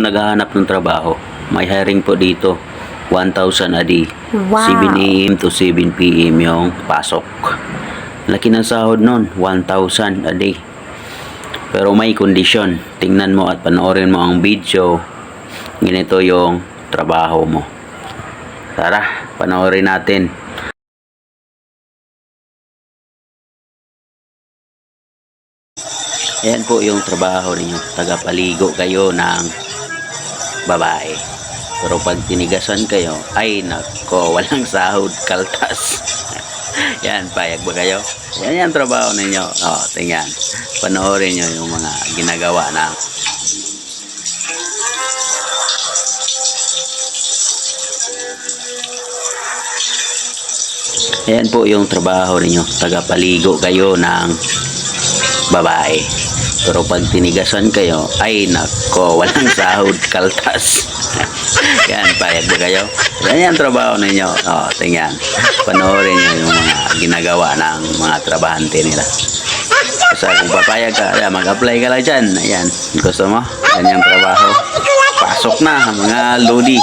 naghahanap ng trabaho, may hiring po dito. 1,000 a day. Wow. 7 a.m. to 7 p.m. yung pasok. Laki ng sahod nun, 1,000 a day. Pero may kondisyon. Tingnan mo at panoorin mo ang video. Ganito yung trabaho mo. Tara, panoorin natin. Ayan po yung trabaho ninyo. Tagapaligo kayo ng babae. Pero pag tinigasan kayo, ay nako, walang sahod, kaltas. Yan, payag ba kayo? Yan yung trabaho ninyo. O, tingnan. Panoorin nyo yung mga ginagawa na. Ayan po yung trabaho ninyo. Tagapaligo kayo ng babae. Pero pag tinigasan kayo, ay nako, walang sahod, kaltas. Yan, payag ba kayo? Yan yung trabaho ninyo. O, tingnan. Panoorin nyo yung mga ginagawa ng mga trabahante nila. Basta kung papayag ka, mag-apply ka lang dyan. Ayan, gusto mo? Yan yung trabaho. Pasok na, mga lodi.